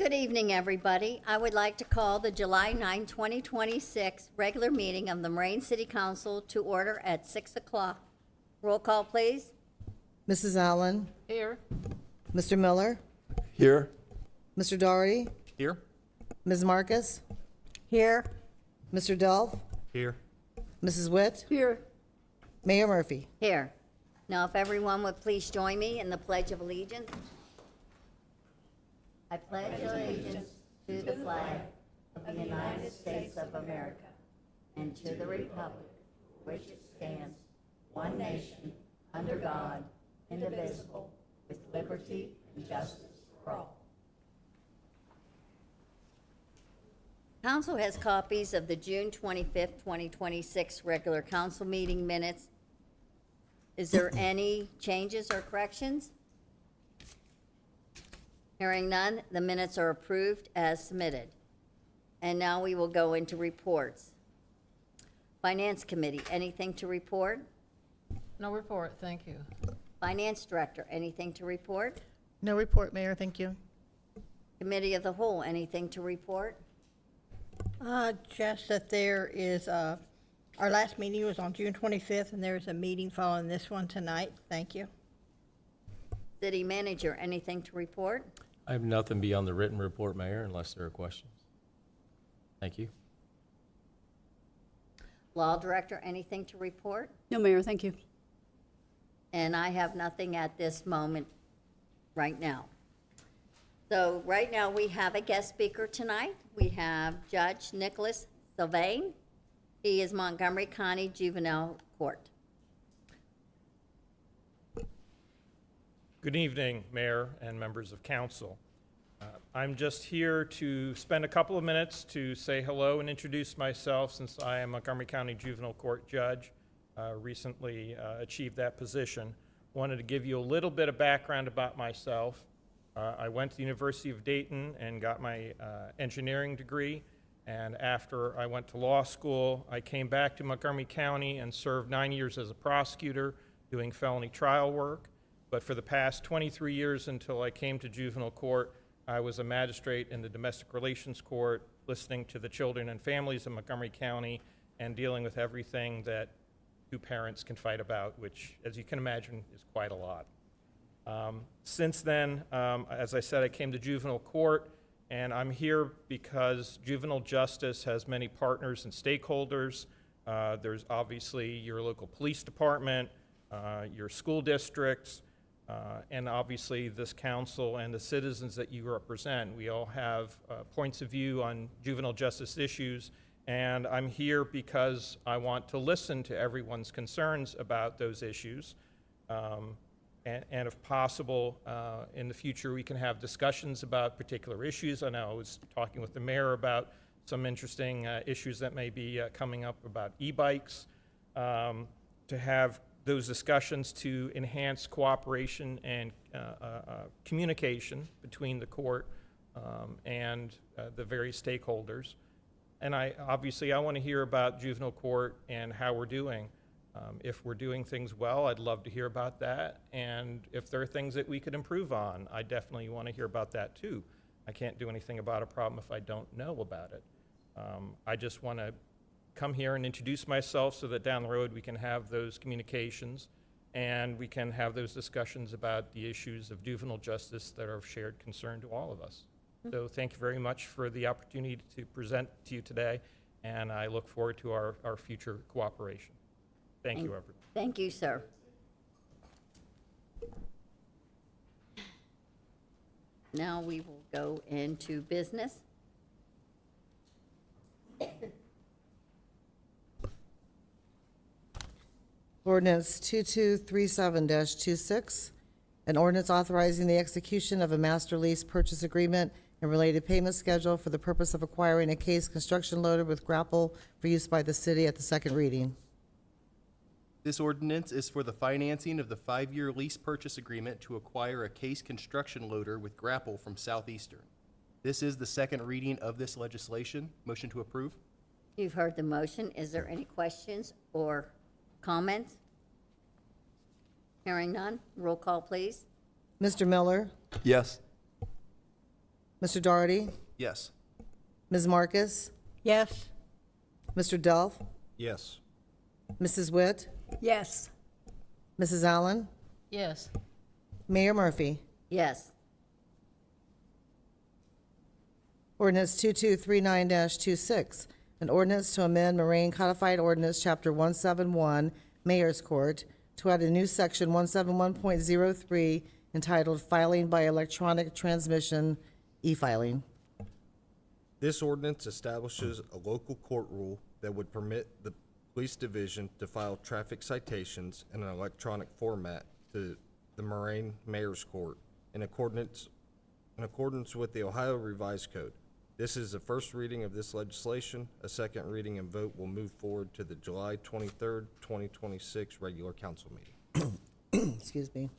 Good evening, everybody. I would like to call the July 9, 2026 regular meeting of the Moraine City Council to order at 6 o'clock. Roll call, please. Mrs. Allen, Here. Mr. Miller, Here. Mr. Doherty, Here. Ms. Marcus, Here. Mr. Delph, Here. Mrs. Witt, Here. Mayor Murphy. Here. Now, if everyone would please join me in the Pledge of Allegiance. I pledge allegiance to the flag of the United States of America and to the republic for which it stands, one nation, under God, indivisible, with liberty and justice for all. Council has copies of the June 25th, 2026 regular council meeting minutes. Is there any changes or corrections? Hearing none, the minutes are approved as submitted. And now we will go into reports. Finance Committee, anything to report? No report, thank you. Finance Director, anything to report? No report, Mayor, thank you. Committee of the Whole, anything to report? Just that there is, our last meeting was on June 25th, and there is a meeting following this one tonight. Thank you. City Manager, anything to report? I have nothing beyond the written report, Mayor, unless there are questions. Thank you. Law Director, anything to report? No, Mayor, thank you. And I have nothing at this moment right now. So right now, we have a guest speaker tonight. We have Judge Nicholas Sylvain. He is Montgomery County Juvenile Court. Good evening, Mayor and members of council. I'm just here to spend a couple of minutes to say hello and introduce myself, since I am Montgomery County Juvenile Court Judge, recently achieved that position. Wanted to give you a little bit of background about myself. I went to the University of Dayton and got my engineering degree, and after I went to law school, I came back to Montgomery County and served 9 years as a prosecutor doing felony trial work. But for the past 23 years until I came to juvenile court, I was a magistrate in the domestic relations court, listening to the children and families of Montgomery County and dealing with everything that two parents can fight about, which, as you can imagine, is quite a lot. Since then, as I said, I came to juvenile court, and I'm here because juvenile justice has many partners and stakeholders. There's obviously your local police department, your school districts, and obviously this council and the citizens that you represent. We all have points of view on juvenile justice issues, and I'm here because I want to listen to everyone's concerns about those issues. And if possible, in the future, we can have discussions about particular issues. I know I was talking with the mayor about some interesting issues that may be coming up about e-bikes, to have those discussions to enhance cooperation and communication between the court and the various stakeholders. And obviously, I want to hear about juvenile court and how we're doing. If we're doing things well, I'd love to hear about that. And if there are things that we could improve on, I definitely want to hear about that too. I can't do anything about a problem if I don't know about it. I just want to come here and introduce myself so that down the road we can have those communications and we can have those discussions about the issues of juvenile justice that are of shared concern to all of us. So thank you very much for the opportunity to present to you today, and I look forward to our future cooperation. Thank you, everyone. Thank you, sir. Now we will go into business. Ordinance 2237-26, an ordinance authorizing the execution of a master lease purchase agreement and related payment schedule for the purpose of acquiring a case construction loader with grapple for use by the city at the second reading. This ordinance is for the financing of the 5-year lease purchase agreement to acquire a case construction loader with grapple from Southeastern. This is the second reading of this legislation. Motion to approve? You've heard the motion. Is there any questions or comments? Hearing none. Roll call, please. Mr. Miller, Yes. Mr. Doherty, Yes. Ms. Marcus, Yes. Mr. Delph, Yes. Mrs. Witt, Yes. Mrs. Allen, Yes. Mayor Murphy. Yes. Ordinance 2239-26, an ordinance to amend Moraine Codified Ordinance, Chapter 171, Mayor's Court, to add a new section 171.03 entitled Filing by Electronic Transmission, e-filing. This ordinance establishes a local court rule that would permit the police division to file traffic citations in an electronic format to the Moraine Mayor's Court in accordance with the Ohio Revised Code. This is the first reading of this legislation. A second reading and vote will move forward to the July 23rd, 2026 regular council meeting. Excuse me.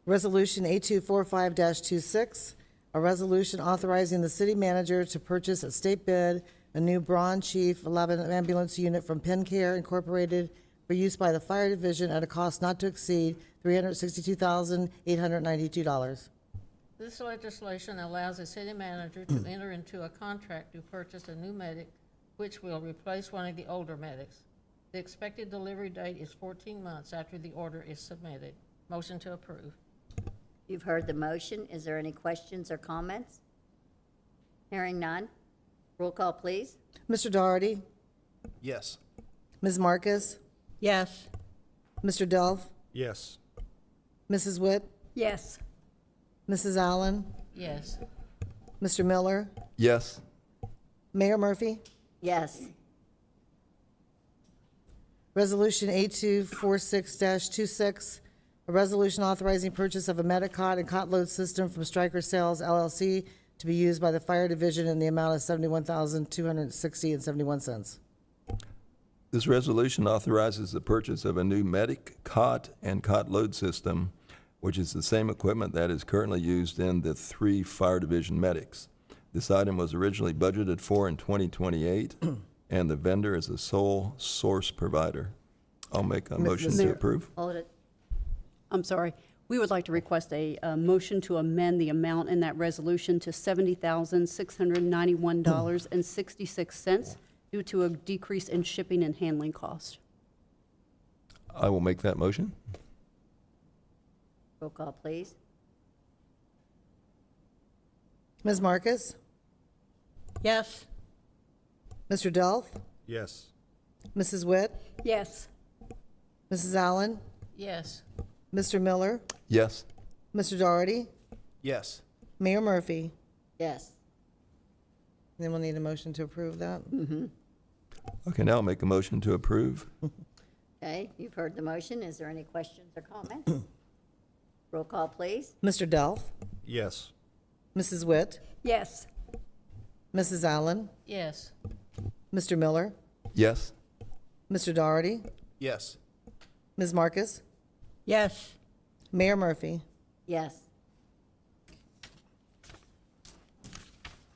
Resolution 8245-26, a resolution authorizing the city manager to purchase at state bid a new Braun Chief 11 ambulance unit from Penn Care Incorporated for use by the fire division at a cost not to exceed $362,892. This legislation allows the city manager to enter into a contract to purchase a new medic, which will replace one of the older medics. The expected delivery date is 14 months after the order is submitted. Motion to approve. You've heard the motion. Is there any questions or comments? Hearing none. Roll call, please. Mr. Doherty, Yes. Ms. Marcus, Yes. Mr. Delph, Yes. Mrs. Witt, Yes. Mrs. Allen, Yes. Mr. Miller, Yes. Mayor Murphy. Yes. Resolution 8246-26, a resolution authorizing purchase of a Medicot and cot load system from Stryker Sales LLC to be used by the fire division in the amount of $71,260.71. This resolution authorizes the purchase of a new medic cot and cot load system, which is the same equipment that is currently used in the 3 fire division medics. This item was originally budgeted for in 2028, and the vendor is a sole source provider. I'll make a motion to Mayor. approve. Hold it. I'm sorry. We would like to request a motion to amend the amount in that resolution to $70,691.66 due to a decrease in shipping and handling cost. I will make that motion. Roll call, please. Ms. Marcus, Yes. Mr. Delph, Yes. Mrs. Witt, Yes. Mrs. Allen, Yes. Mr. Miller, Yes. Mr. Doherty, Yes. Mayor Murphy. Yes. Then we'll need a motion to approve that. Okay, now I'll make a motion to approve. Okay, you've heard the motion. Is there any questions or comments? Roll call, please. Mr. Delph, Yes. Mrs. Witt, Yes. Mrs. Allen, Yes. Mr. Miller, Yes. Mr. Doherty, Yes. Ms. Marcus, Yes. Mayor Murphy. Yes.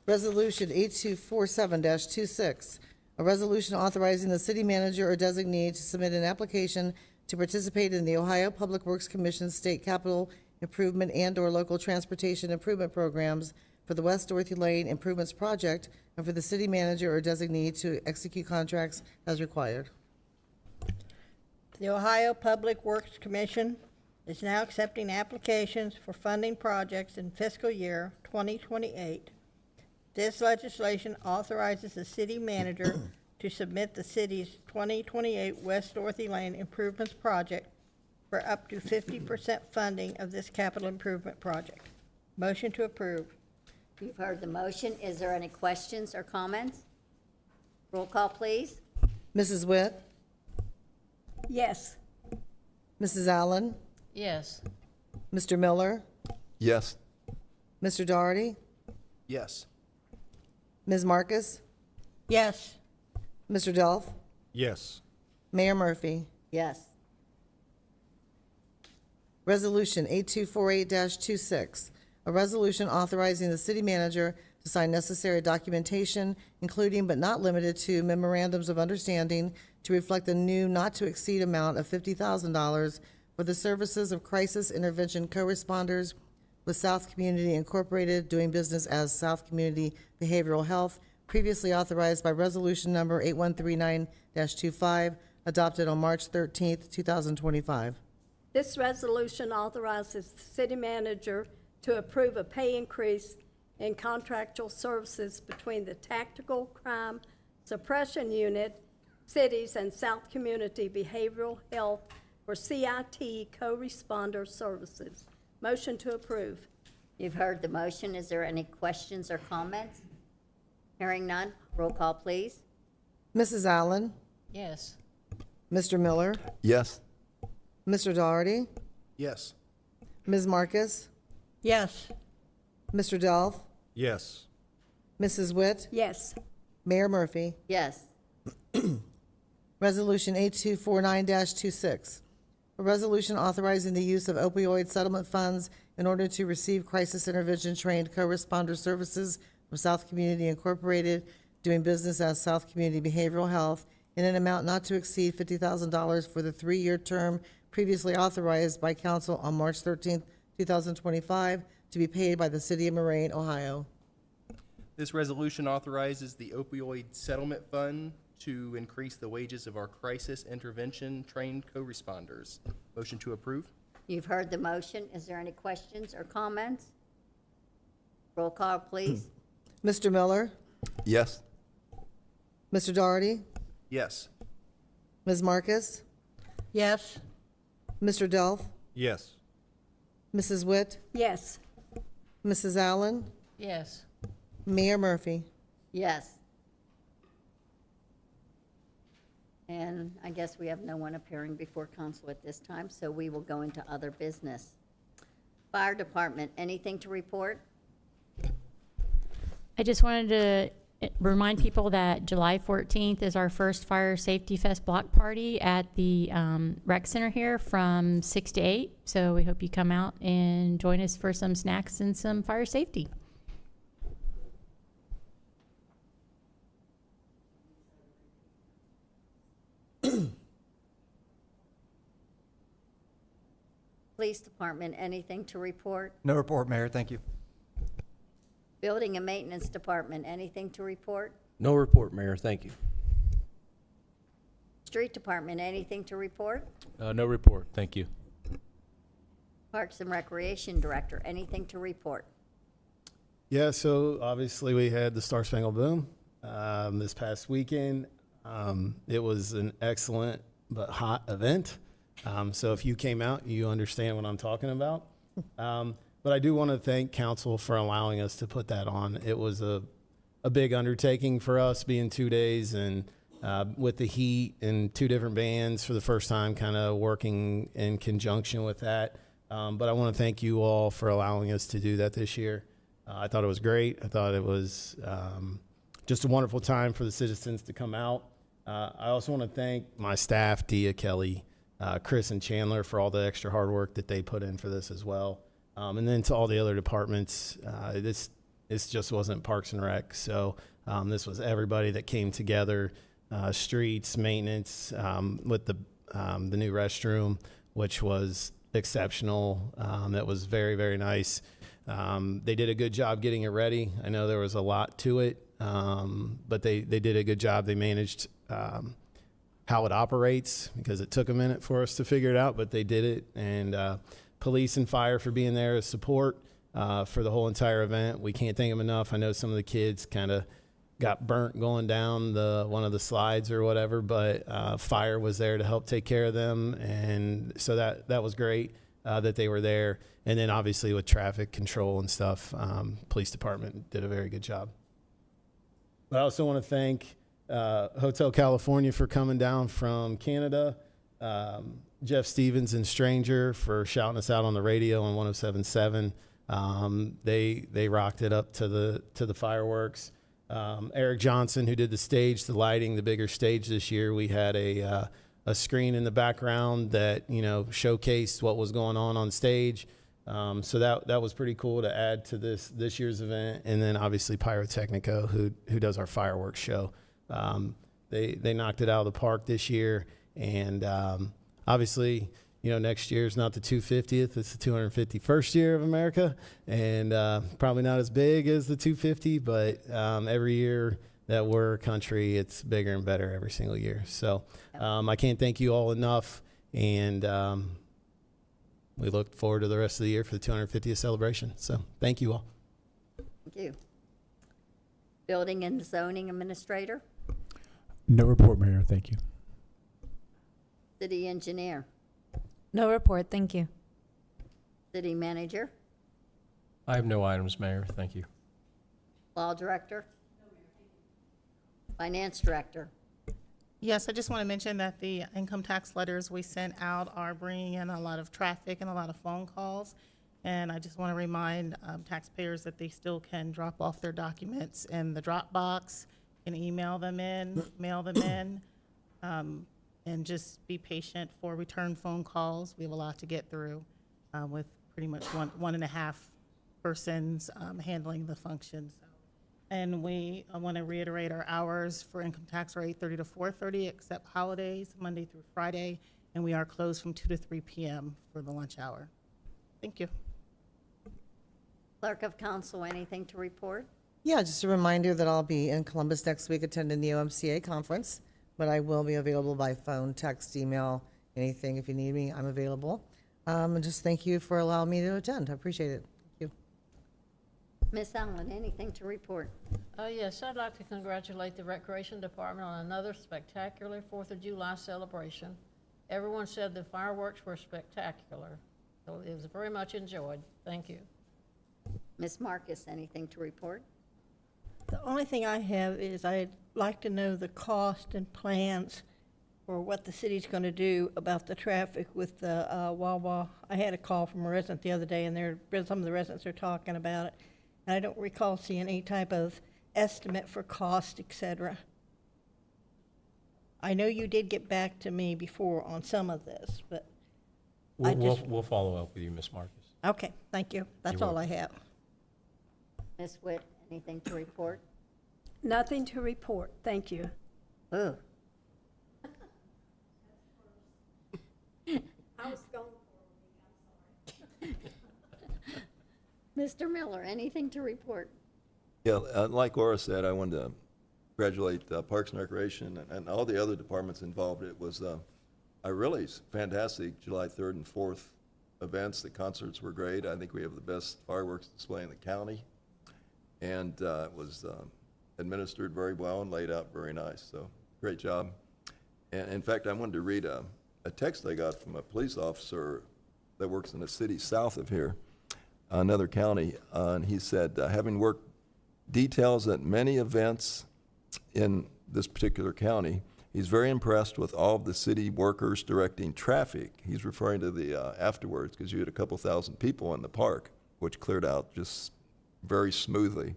Resolution 8247-26, a resolution authorizing the city manager or designee to submit an application to participate in the Ohio Public Works Commission State Capital Improvement and/or Local Transportation Improvement Programs for the West Dorothy Lane Improvements Project, and for the city manager or designee to execute contracts as required. The Ohio Public Works Commission is now accepting applications for funding projects in fiscal year 2028. This legislation authorizes the city manager to submit the city's 2028 West Dorothy Lane Improvements Project for up to 50% funding of this capital improvement project. Motion to approve. You've heard the motion. Is there any questions or comments? Roll call, please. Mrs. Witt, Yes. Mrs. Allen, Yes. Mr. Miller, Yes. Mr. Doherty, Yes. Ms. Marcus, Yes. Mr. Delph, Yes. Mayor Murphy. Yes. Resolution 8248-26, a resolution authorizing the city manager to sign necessary documentation, including but not limited to memorandums of understanding to reflect a new not-to-exceed amount of $50,000 for the services of crisis intervention co-responders with South Community Incorporated, doing business as South Community Behavioral Health, previously authorized by Resolution Number 8139-25, adopted on March 13th, 2025. This resolution authorizes the city manager to approve a pay increase in contractual services between the Tactical Crime Suppression Unit, cities, and South Community Behavioral Health for CIT co-responder services. Motion to approve. You've heard the motion. Is there any questions or comments? Hearing none, roll call, please. Mrs. Allen? Yes. Mr. Miller? Yes. Mr. Doherty? Yes. Ms. Marcus? Yes. Mr. Delph? Yes. Mrs. Witt? Yes. Mayor Murphy? Yes. Resolution 8249-26, a resolution authorizing the use of opioid settlement funds in order to receive crisis intervention trained co-responder services from South Community Incorporated, doing business as South Community Behavioral Health, in an amount not to exceed $50,000 for the 3-year term previously authorized by council on March 13th, 2025, to be paid by the city of Moraine, Ohio. This resolution authorizes the opioid settlement fund to increase the wages of our crisis intervention trained co-responders. Motion to approve? You've heard the motion. Is there any questions or comments? Roll call, please. Mr. Miller? Yes. Mr. Doherty? Yes. Ms. Marcus? Yes. Mr. Delph? Yes. Mrs. Witt? Yes. Mrs. Allen? Yes. Mayor Murphy? Yes. And I guess we have no one appearing before council at this time, so we will go into other business. Fire Department, anything to report? I just wanted to remind people that July 14th is our first Fire Safety Fest block party at the rec center here from 6 to 8. So we hope you come out and join us for some snacks and some fire safety. Police Department, anything to report? No report, Mayor. Thank you. Building and Maintenance Department, anything to report? No report, Mayor. Thank you. Street Department, anything to report? No report. Thank you. Parks and Recreation Director, anything to report? Yeah, so obviously we had the Star Spangled Boom this past weekend. It was an excellent but hot event. So if you came out, you understand what I'm talking about. But I do want to thank council for allowing us to put that on. It was a big undertaking for us, being 2 days, and with the heat and 2 different bands for the first time, kind of working in conjunction with that. But I want to thank you all for allowing us to do that this year. I thought it was great. I thought it was just a wonderful time for the citizens to come out. I also want to thank my staff, Dia, Kelly, Chris, and Chandler, for all the extra hard work that they put in for this as well. And then to all the other departments, this just wasn't Parks and Rec. So this was everybody that came together, streets, maintenance, with the new restroom, which was exceptional. That was very, very nice. They did a good job getting it ready. I know there was a lot to it, but they did a good job. They managed how it operates, because it took a minute for us to figure it out, but they did it. And police and fire for being there as support for the whole entire event. We can't thank them enough. I know some of the kids kind of got burnt going down one of the slides or whatever, but fire was there to help take care of them. And so that was great that they were there. And then obviously with traffic control and stuff, police department did a very good job. But I also want to thank Hotel California for coming down from Canada, Jeff Stevens and Stranger for shouting us out on the radio on 107.7. They rocked it up to the fireworks. Eric Johnson, who did the stage, the lighting, the bigger stage this year. We had a screen in the background that showcased what was going on stage. So that was pretty cool to add to this year's event. And then obviously Pyrotechnico, who does our fireworks show. They knocked it out of the park this year. And obviously, next year is not the 250th, it's the 251st year of America, and probably not as big as the 250, but every year that we're a country, it's bigger and better every single year. So I can't thank you all enough, and we look forward to the rest of the year for the 250th celebration. So thank you all. Thank you. Building and Zoning Administrator, No report, Mayor. Thank you. City Engineer, No report, thank you. City Manager, I have no items, Mayor. Thank you. Law Director, Finance Director. Yes, I just want to mention that the income tax letters we sent out are bringing in a lot of traffic and a lot of phone calls. And I just want to remind taxpayers that they still can drop off their documents in the Dropbox and email them in, mail them in, and just be patient for return phone calls. We have a lot to get through with pretty much one and a half persons handling the functions. And we want to reiterate our hours for income tax are 8:30 to 4:30, except holidays, Monday through Friday, and we are closed from 2 to 3 p.m. for the lunch hour. Thank you. Clerk of Council, anything to report? Yeah, just a reminder that I'll be in Columbus next week attending the OMCA conference, but I will be available by phone, text, email, anything. If you need me, I'm available. And just thank you for allowing me to attend. I appreciate it. Thank you. Ms. Allen, anything to report? Yes, I'd like to congratulate the Recreation Department on another spectacular 4th of July celebration. Everyone said the fireworks were spectacular, so it was very much enjoyed. Thank you. Ms. Marcus, anything to report? The only thing I have is I'd like to know the cost and plans for what the city's going to do about the traffic with the Wawa. I had a call from a resident the other day, and some of the residents are talking about it, and I don't recall seeing any type of estimate for cost, et cetera. I know you did get back to me before on some of this, but We'll follow up with you, Ms. Marcus. okay, thank you. That's You're all I have. Ms. Witt, anything to report? Nothing to report, thank you. Ooh. I was gone for a week, I'm sorry. Mr. Miller, anything to report? Yeah, like Laura said, I wanted to congratulate Parks and Recreation and all the other departments involved. It was a really fantastic July 3rd and 4th events. The concerts were great. I think we have the best fireworks display in the county. And it was administered very well and laid out very nice. So great job. And in fact, I wanted to read a text I got from a police officer that works in a city south of here, another county. And he said, having worked details at many events in this particular county, he's very impressed with all of the city workers directing traffic. He's referring to the afterwards, because you had a couple thousand people in the park, which cleared out just very smoothly.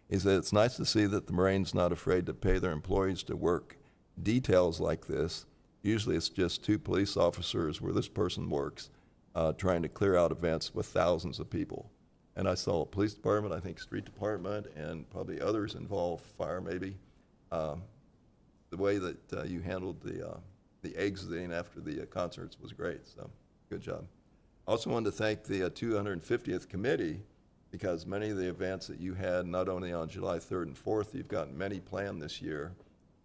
He said it's nice to see that the Marine's not afraid to pay their employees to work details like this. Usually it's just 2 police officers where this person works, trying to clear out events with thousands of people. And I saw a police department, I think street department, and probably others involved, fire maybe. The way that you handled the exiting after the concerts was great, so good job. I also wanted to thank the 250th committee, because many of the events that you had, not only on July 3rd and 4th, you've got many planned this year,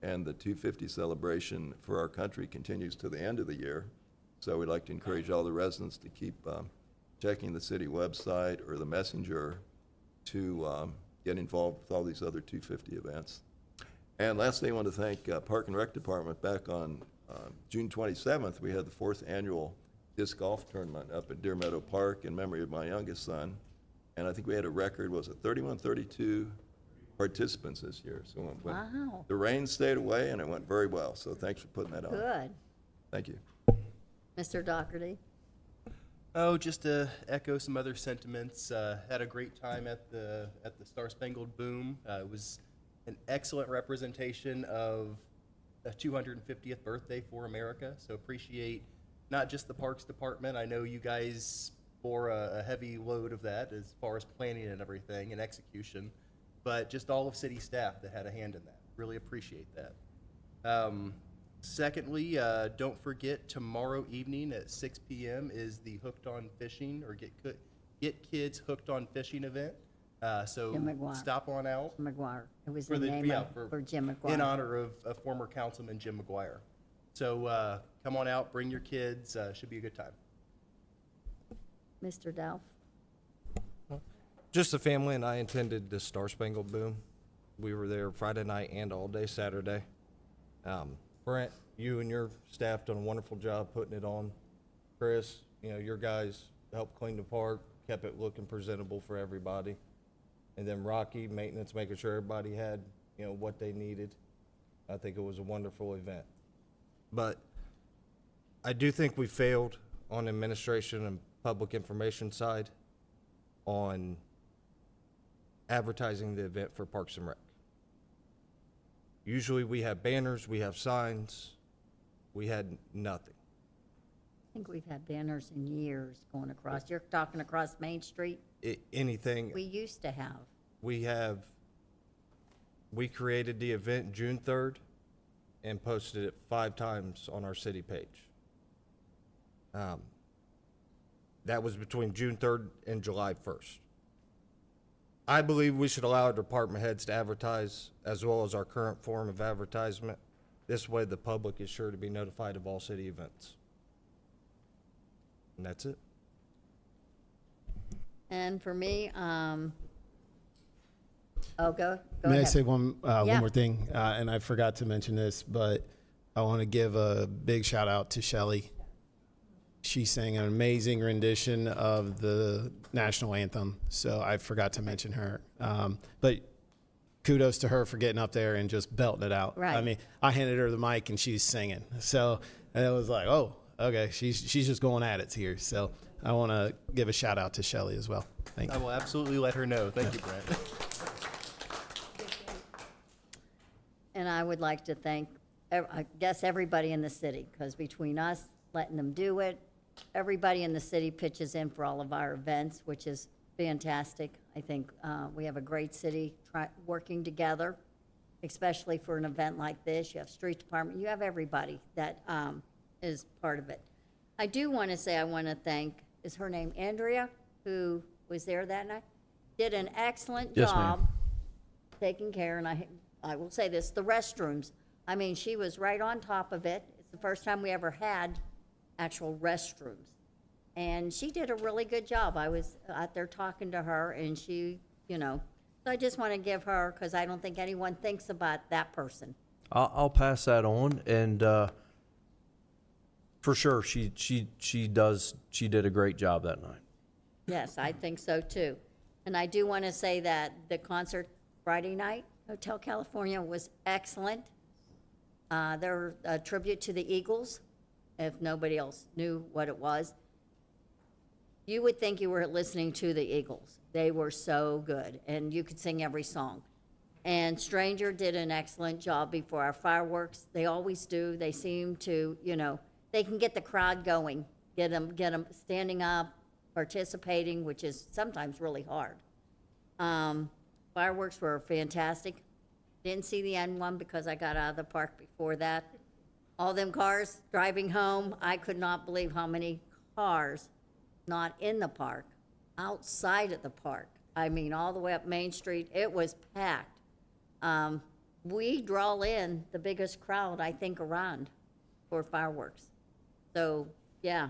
and the 250 celebration for our country continues to the end of the year. So we'd like to encourage all the residents to keep checking the city website or the messenger to get involved with all these other 250 events. And lastly, I want to thank Park and Rec Department. Back on June 27th, we had the 4th annual disc golf tournament up at Deer Meadow Park in memory of my youngest son. And I think we had a record, was it 31, 32 participants this year. So Wow. the rain stayed away and it went very well. So thanks for putting that on. Good. Thank you. Mr. Dougherty? Oh, just to echo some other sentiments, had a great time at the Star Spangled Boom. It was an excellent representation of a 250th birthday for America. So appreciate not just the Parks Department. I know you guys bore a heavy load of that as far as planning and everything and execution, but just all of city staff that had a hand in that. Really appreciate that. Secondly, don't forget tomorrow evening at 6 p.m. is the Hooked on Fishing or Get Kids Hooked on Fishing event. So Jim McGuire. stop on out McGuire. It was for the the name yeah, for Jim McGuire. in honor of former Councilman Jim McGuire. So come on out, bring your kids. Should be a good time. Mr. Delph? Just the family and I attended the Star Spangled Boom. We were there Friday night and all day Saturday. Brent, you and your staff done a wonderful job putting it on. Chris, your guys helped clean the park, kept it looking presentable for everybody. And then Rocky, maintenance, making sure everybody had, what they needed. I think it was a wonderful event. But I do think we failed on administration and public information side on advertising the event for Parks and Rec. Usually we have banners, we have signs. We had nothing. I think we've had banners in years going across. You're talking across Main Street? Anything. We used to have. We created the event June 3rd and posted it 5 times on our city page. That was between June 3rd and July 1st. I believe we should allow our department heads to advertise as well as our current form of advertisement. This way the public is sure to be notified of all city events. And that's it. And for me, go May ahead. I say one Yeah. more thing? And I forgot to mention this, but I want to give a big shout out to Shelley. She sang an amazing rendition of the national anthem, so I forgot to mention her. But kudos to her for getting up there and just belting it out. Right. I mean, I handed her the mic and she's singing. So and it was like, oh, okay, she's just going at it here. So I want to give a shout out to Shelley as well. Thank I you. will absolutely let her know. Thank you, Brent. And I would like to thank, I guess, everybody in the city, because between us letting them do it, everybody in the city pitches in for all of our events, which is fantastic. I think we have a great city working together, especially for an event like this. You have street department, you have everybody that is part of it. I do want to say I want to thank, is her name Andrea, who was there that night? Did an excellent Yes, ma'am. job taking care, and I will say this, the restrooms. I mean, she was right on top of it. It's the first time we ever had actual restrooms. And she did a really good job. I was out there talking to her, and she, so I just want to give her, because I don't think anyone thinks about that person. I'll pass that on, and for sure, she did a great job that night. Yes, I think so too. And I do want to say that the concert Friday night, Hotel California, was excellent. They're a tribute to the Eagles, if nobody else knew what it was. You would think you were listening to the Eagles. They were so good, and you could sing every song. And Stranger did an excellent job before our fireworks. They always do. They seem to, they can get the crowd going, get them standing up, participating, which is sometimes really hard. Fireworks were fantastic. Didn't see the end one because I got out of the park before that. All them cars driving home, I could not believe how many cars, not in the park, outside of the park. I mean, all the way up Main Street, it was packed. We draw in the biggest crowd, I think, around for fireworks. So, yeah,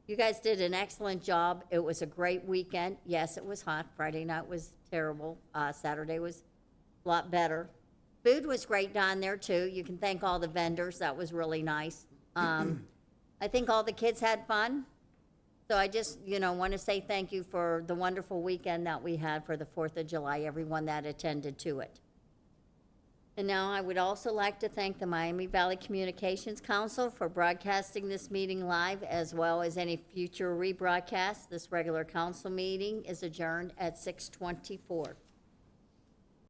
you guys did an excellent job. It was a great weekend. Yes, it was hot. Friday night was terrible. Saturday was a lot better. Food was great down there, too. You can thank all the vendors. That was really nice. I think all the kids had fun. So I just, want to say thank you for the wonderful weekend that we had for the 4th of July, everyone that attended to it. And now I would also like to thank the Miami Valley Communications Council for broadcasting this meeting live, as well as any future rebroadcasts. This regular council meeting is adjourned at 6:24.